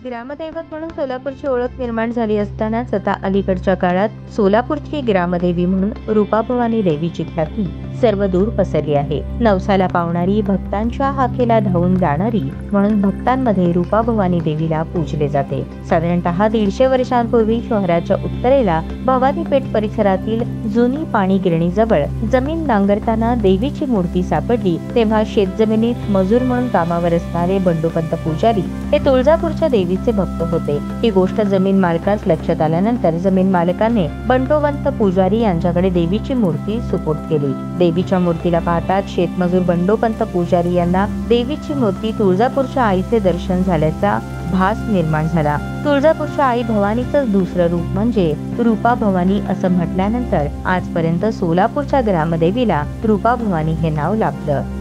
ग्रामदैवत म्हणून सोलापूरची ओळख निर्माण झाली असतानाच आता अलीकडच्या काळात सोलापूरची ग्रामदेवी म्हणून रूपाभवानी देवीची ख्याती सर्वदूर पसरली आहे। नवसाला पावणारी, भक्तांच्या हाकेला धावून जाणारी म्हणून भक्तांमध्ये रूपाभवानी देवीला पूजले जाते। साधारणतः 150 वर्षांपूर्वी शहराच्या उत्तरेला भवानीपेठ परिसरातील जुनी पाणी गिरणीजवळ जमीन नांगरताना देवीची मूर्ती सापडली, तेव्हा शेतजमिनीत मजूर म्हणून कामावर असणारे बंडोपंत पुजारी हे तुळजापूरच्या देवीचे भक्त होते। ही गोष्ट जमीन मालकास लक्षात आल्यानंतर जमीन मालकाने बंडोपंत पुजारी यांच्याकडे देवीची मूर्ती सुपूर्द केली। देवीच्या मूर्तीला पाहताच शेतमजूर बंडोपंत पुजारी यांना देवीची मूर्ती तुळजापूरच्या आईचे दर्शन झाल्याचा भास निर्माण झाला। तुळजापूरच्या आई भवानीचं दुसरं रूप म्हणजे रूपा भवानी असं म्हटल्यानंतर आजपर्यंत सोलापूरच्या ग्रामदेवीला रूपा भवानी हे नाव लाभलं।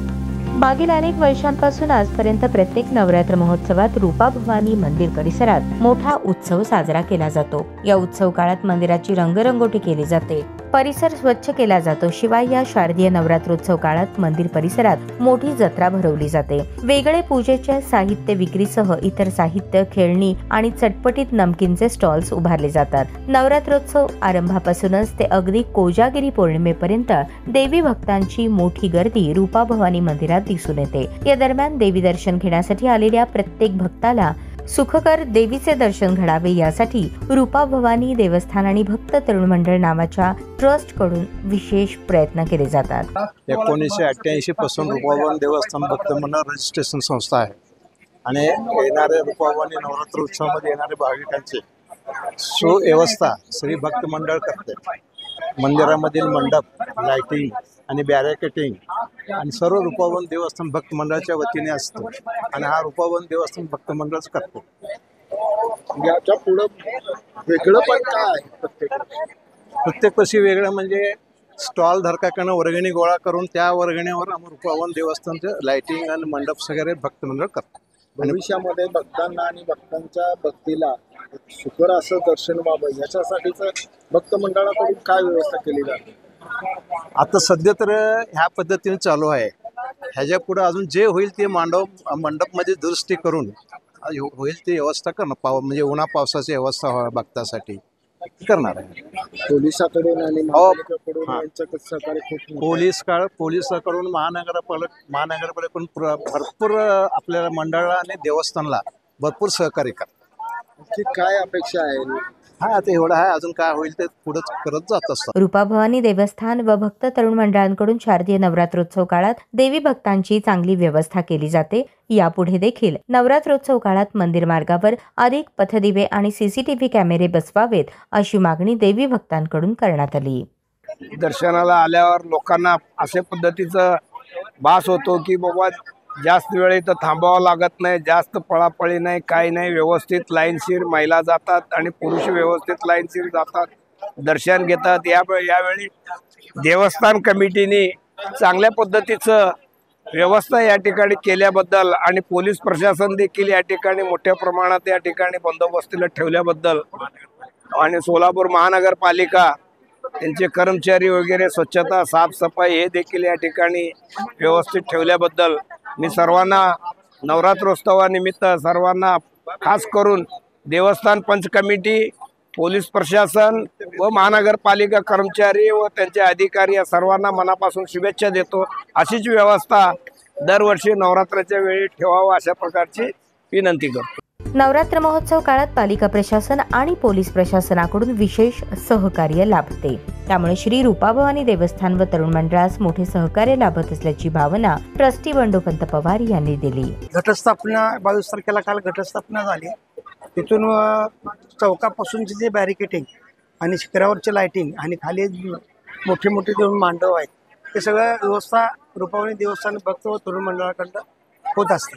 मागील अनेक वर्षांपासून आजपर्यंत प्रत्येक नवरात्र महोत्सवात रूपा भवानी मंदिर परिसरात मोठा उत्सव साजरा केला जातो। या उत्सव काळात मंदिराची रंगरंगोटी केली जाते, परिसर स्वच्छ केला जातो। शिवाय या शारदीय नवरात्रोत्सव काळात मंदिर परिसरात मोठी जत्रा भरवली जाते। वेगळे पूजेचे साहित्य विक्रीसह इतर साहित्य, खेळणी आणि चटपटीत नमकीनचे स्टॉल्स उभारले जातात। नवरात्रोत्सव आरंभापासूनच ते अगदी कोजागिरी पौर्णिमेपर्यंत देवी भक्तांची मोठी गर्दी रूपा भवानी मंदिरात दिसून येते। या दरम्यान देवी दर्शन घेण्यासाठी आलेल्या प्रत्येक भक्ताला सुखकर देवीचे दर्शन घडावे यासाठी रूपा भवानी देवस्थान आणि भक्त तरुण मंडळ नावाच्या ट्रस्ट कडून विशेष प्रयत्न केले जातात। 1988 पासून रूपा भवानी देवस्थान भक्त मंडळ रजिस्ट्रेशन संस्था आहे आणि येणारे रूपा भवानी नवरात्र उत्सवामध्ये येणारे भाविकांची सुव्यवस्था श्री भक्त मंडळ करते। मंदिरामधील मंडप, लाइटिंग आणि बॅरिकेटिंग आणि सर्व रूपा भवानी देवस्थान भक्त मंडळाच्या वतीने असतो आणि हा रूपा भवानी देवस्थान भक्त मंडळच करतो। याच्या पुढे वेगळं पण काय प्रत्येक वर्षी वेगळं म्हणजे स्टॉल धारकांना वर्गणी गोळा करून त्या वर्गणीवर आम्ही रूपा भवानी देवस्थानचं लाइटिंग आणि मंडप सगळे भक्त मंडळ करतो। भविष्यामध्ये भक्तांना आणि भक्तांच्या भक्तीला सुखर असं दर्शन व्हावं याच्यासाठीच भक्त मंडळाकडून काय व्यवस्था केली जाते? आता सध्या तर ह्या पद्धतीने चालू आहे। ह्याच्या पुढे अजून जे होईल ते मंडपमध्ये दुरुस्ती करून होईल ती व्यवस्था करणं, म्हणजे उन्हा पावसाची व्यवस्था व्हावी भक्तासाठी करणार आहे। पोलिसांकडून आणि महापालिकेकडून यांचं सहकार्य खूप पोलिसांकडून महानगरपालिकेकडून भरपूर आपल्याला मंडळाला आणि देवस्थानला भरपूर सहकार्य करतात। काय अपेक्षा आहे? हा आता एवढं आहे, अजून काय होईल ते पुढे करत जात असतात। रूपा भवानी देवस्थान व भक्त तरुण मंडळांकडून शारदीय नवरात्रोत्सव काळात देवी भक्तांची चांगली व्यवस्था केली जाते। यापुढे देखील नवरात्रोत्सव काळात मंदिर मार्गावर अधिक पथदिवे आणि सीसीटीव्ही कॅमेरे बसवावेत अशी मागणी देवी भक्तांकडून करण्यात आली। दर्शनाला आल्यावर लोकांना अशा पद्धतीचा भास होतो की बाबा जास्त वेळ इथं थांबावं लागत नाही, जास्त पळापळी नाही, काही नाही, व्यवस्थित लाईनशीर महिला जातात आणि पुरुष व्यवस्थित लाईनशीर जातात, दर्शन घेतात। यावेळी देवस्थान कमिटीने चांगल्या पद्धतीचं व्यवस्था या ठिकाणी केल्याबद्दल आणि पोलीस प्रशासन देखील या ठिकाणी मोठ्या प्रमाणात या ठिकाणी बंदोबस्तीला ठेवल्याबद्दल आणि सोलापूर महानगरपालिका त्यांचे कर्मचारी वगैरे स्वच्छता, साफसफाई हे देखील या ठिकाणी व्यवस्थित ठेवल्याबद्दल मी सर्वांना नवरात्रोत्सवानिमित्त सर्वांना खास करून देवस्थान पंच कमिटी, पोलीस प्रशासन व महानगरपालिका कर्मचारी व त्यांचे अधिकारी या सर्वांना मनापासून शुभेच्छा देतो। अशीच व्यवस्था दरवर्षी नवरात्राच्या वेळी ठेवावं अशा प्रकारची विनंती करतो। नवरात्र महोत्सव काळात पालिका प्रशासन आणि पोलीस प्रशासनाकडून विशेष सहकार्य लाभते, त्यामुळे श्री रूपा भवानी देवस्थान व तरुण मंडळास मोठे सहकार्य लाभत असल्याची भावना ट्रस्टी बंडोपंत पवार यांनी दिली। घटस्थापना 22 तारखेला काल घटस्थापना झाली। तिथून चौकापासूनचे जे बॅरिकेटिंग आणि शिखरावरचे लाइटिंग आणि खाली मोठे मोठे दोन मांडव आहेत ते सगळं व्यवस्था रूपा भवानी देवस्थान भक्त व तरुण मंडळाकडून होत असते।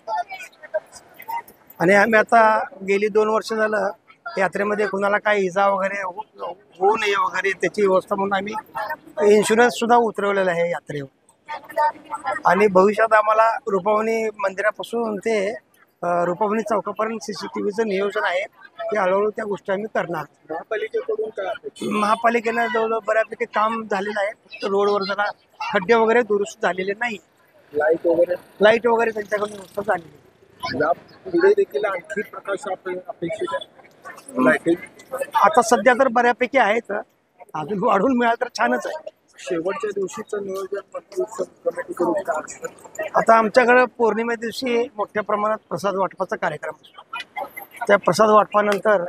आणि आम्ही आता गेली 2 वर्ष झालं यात्रेमध्ये कुणाला काही इजा वगैरे होऊ नये वगैरे त्याची व्यवस्था म्हणून आम्ही इन्शुरन्स सुद्धा उतरवलेला आहे यात्रेवर। आणि भविष्यात आम्हाला रूपा भवानी मंदिरापासून ते रूपा भवानी चौकापर्यंत CCTVचं नियोजन आहे की हळूहळू त्या गोष्टी आम्ही करणार। महापालिकेकडून काय? महापालिकेनं जवळजवळ बऱ्यापैकी काम झालेलं आहे, फक्त रोडवर जरा खड्डे वगैरे दुरुस्त झालेले नाही, लाईट वगैरे त्यांच्याकडून व्यवस्था झालेली। या पुढे देखील आणखी प्रकाश अपेक्षित आहे लाईटिंग. आता सध्या तर बऱ्यापैकी आहेत, अजून वाढून मिळालं तर छानच आहे. शेवटच्या दिवशीचं नियोजन मंत्री कमिटी करून काय असतं? आता आमच्याकडे पौर्णिमे दिवशी मोठ्या प्रमाणात प्रसाद वाटपाचा कार्यक्रम असतो. त्या प्रसाद वाटपानंतर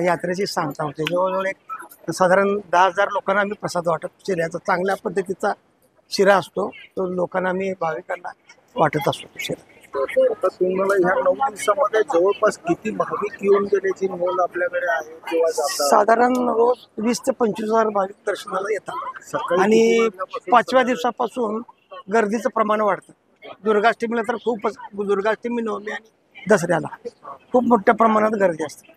यात्रेची सांगता होते. जवळजवळ एक साधारण 10,000 लोकांना आम्ही प्रसाद वाटप शिऱ्याचा चांगल्या पद्धतीचा शिरा असतो, तो लोकांना आम्ही भाविकांना वाटत असतो शिरा. आता तुम्हाला ह्या 9 दिवसामध्ये जवळपास किती भाविक येऊन गेल्याची नोंद आपल्याकडे आहे किंवा जातात? साधारण रोज 20 ते 25,000 भाविक दर्शनाला येतात सकाळी आणि किती वाजल्यापासून 5व्या दिवसापासून गर्दीचं प्रमाण वाढतं. दुर्गाष्टमीला तर खूपच, दुर्गाष्टमी, नवमी आणि दसऱ्याला खूप मोठ्या प्रमाणात गर्दी असते.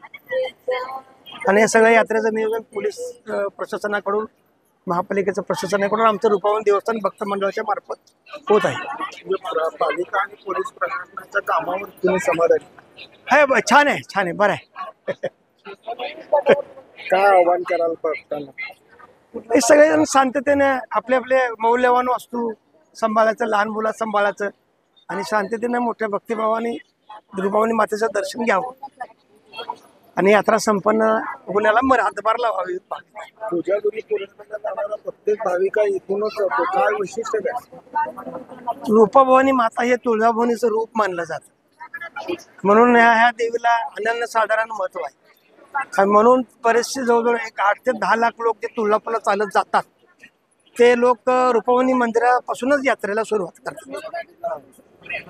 आणि या सगळ्या यात्रेचं नियोजन पोलीस प्रशासनाकडून, महापालिकेचं प्रशासनाकडून, आमचं रूपावन देवस्थान भक्त मंडळाच्या मार्फत होत आहे. म्हणजे पालिका आणि पोलीस प्रशासनाच्या कामावर तुम्ही समाधानी? छान आहे, छान आहे, बरं आहे. काय आव्हान कराल भक्तांना? हे सगळेजण शांततेने आपले आपले मौल्यवान वस्तू सांभाळायचं, लहान मुलं सांभाळायचं आणि शांततेने मोठ्या भक्तिभावाने रूपावणी मातेचं दर्शन घ्यावं आणि यात्रा संपन्न होण्याला हातभार लावावी. पूजागुरी पौर्णिमेला जाणारा प्रत्येक भाविका इथूनच जातो, काय वैशिष्ट्य काय? रूपाभवानी माता हे तुळजाभवानीचं रूप मानलं जातं, म्हणून ह्या देवीला अनन्यसाधारण महत्व आहे. आणि म्हणून बरेचसे जवळजवळ 8 ते 10 लाख लोक जे तुळजापूरला चालत जातात, ते लोक रूपवणी मंदिरापासूनच यात्रेला सुरुवात करतात.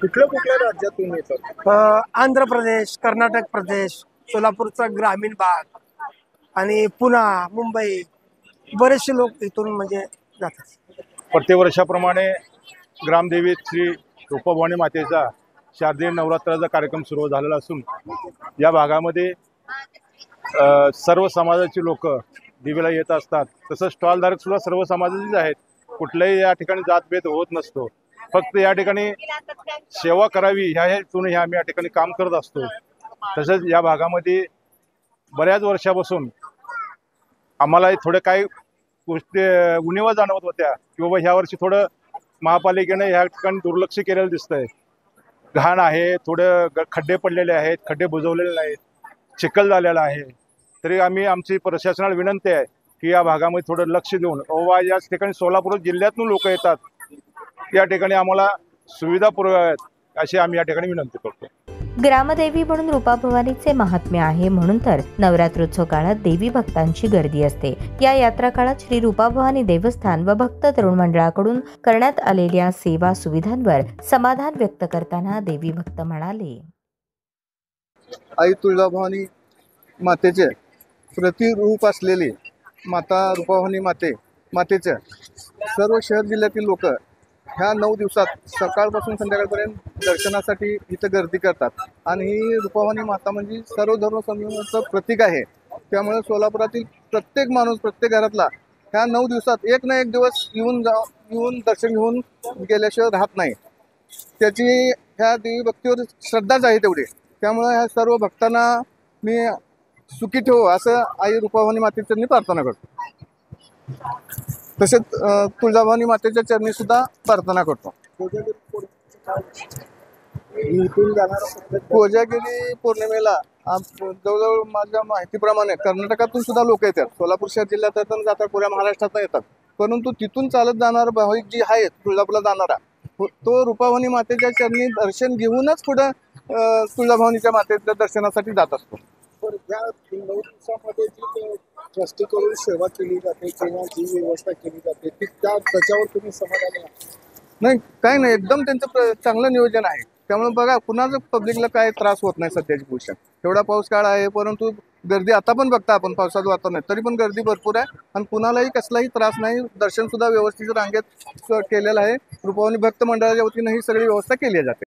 कुठल्या राज्यातून येतात? आंध्र प्रदेश, कर्नाटक प्रदेश, सोलापूरचा ग्रामीण भाग आणि पुणे, मुंबई, बरेचसे लोक इथून म्हणजे जातात. प्रत्येक वर्षाप्रमाणे ग्रामदेवी श्री रूपभवानी मातेचा शारदीय नवरात्राचा कार्यक्रम सुरू झालेला असून या भागामध्ये सर्व समाजाची लोक देवीला येत असतात. तसंच स्टॉलधारक सुद्धा सर्व समाजाचेच आहेत. कुठल्याही या ठिकाणी जातभेद होत नसतो. फक्त या ठिकाणी सेवा करावी ह्या हेतून आम्ही या ठिकाणी काम करत असतो. तसंच या भागामध्ये बऱ्याच वर्षापासून आम्हाला थोडे काही गोष्टी उणिवा जाणवत होत्या की बाबा ह्या वर्षी थोडं महापालिकेने ह्या ठिकाणी दुर्लक्ष केलेलं दिसतंय. घाण आहे, थोडे खड्डे पडलेले आहेत, खड्डे बुजवलेले नाहीत, चिखल झालेला आहे. तरी आमची प्रशासनाला विनंती आहे की या भागामध्ये थोडं लक्ष देऊन बाबा या ठिकाणी सोलापूर जिल्ह्यातून लोक येतात, या ठिकाणी आम्हाला सुविधा पुरवाव्यात अशी आम्ही या ठिकाणी विनंती करतो. ग्रामदेवी म्हणून रूपाभवानीचे महात्म्य आहे, म्हणून तर नवरात्रोत्सव काळात देवी भक्तांची गर्दी असते. या यात्रा काळात श्री रूपाभवानी देवस्थान व भक्त तरुण मंडळाकडून करण्यात आलेल्या सेवा सुविधांवर समाधान व्यक्त करताना देवी भक्त म्हणाले, आई तुळजाभवानी मातेचे प्रतिरूप असलेली माता रूपाभवानी मातेचे सर्व शहर जिल्ह्यातील लोक ह्या 9 दिवसात सकाळपासून संध्याकाळपर्यंत दर्शनासाठी इथं गर्दी करतात. आणि ही रूपाभवानी माता म्हणजे सर्व धर्म समूहाचं प्रतीक आहे. त्यामुळे सोलापुरातील प्रत्येक माणूस, प्रत्येक घरातला ह्या 9 दिवसात एक ना एक दिवस येऊन दर्शन घेऊन गेल्याशिवाय राहत नाही. त्याची ह्या देवी भक्तीवर श्रद्धाच आहे तेवढी. त्यामुळे ह्या सर्व भक्तांना मी सुखी ठेवू असं आई रूपाभवानी मातेच्या मी प्रार्थना करतो. तसेच तुळजाभवानी मातेच्या चरणी सुद्धा प्रार्थना करतो. कोजागिरी पौर्णिमेला जवळजवळ माझ्या माहितीप्रमाणे कर्नाटकातून सुद्धा लोक येतात, सोलापूर शहर जिल्ह्यातून जातात, पुऱ्या महाराष्ट्रात येतात. परंतु तिथून चालत जाणारा भाविक जी आहेत तुळजापूरला जाणारा, तो रूपाभवानी मातेच्या चरणी दर्शन घेऊनच पुढं तुळजाभवानीच्या मातेच्या दर्शनासाठी जात असतो. या 9 दिवसामध्ये जी ट्रस्टीकडून सेवा केली जाते किंवा जी व्यवस्था केली जाते ती त्याच्यावर तुम्ही समाधानी आहात? नाही, काही नाही, एकदम त्यांचं चांगलं नियोजन आहे. त्यामुळे बघा कुणाचं पब्लिकला काय त्रास होत नाही. सध्याची पोझिशन एवढा पाऊस काळ आहे, परंतु गर्दी आता पण बघता आपण पावसाचं वातावरण आहे तरी पण गर्दी भरपूर आहे आणि कुणालाही कसलाही त्रास नाही. दर्शन सुद्धा व्यवस्थित रांगेत केलेलं आहे. रूपाभवानी भक्त मंडळाच्या वतीनं ही सगळी व्यवस्था केली जाते.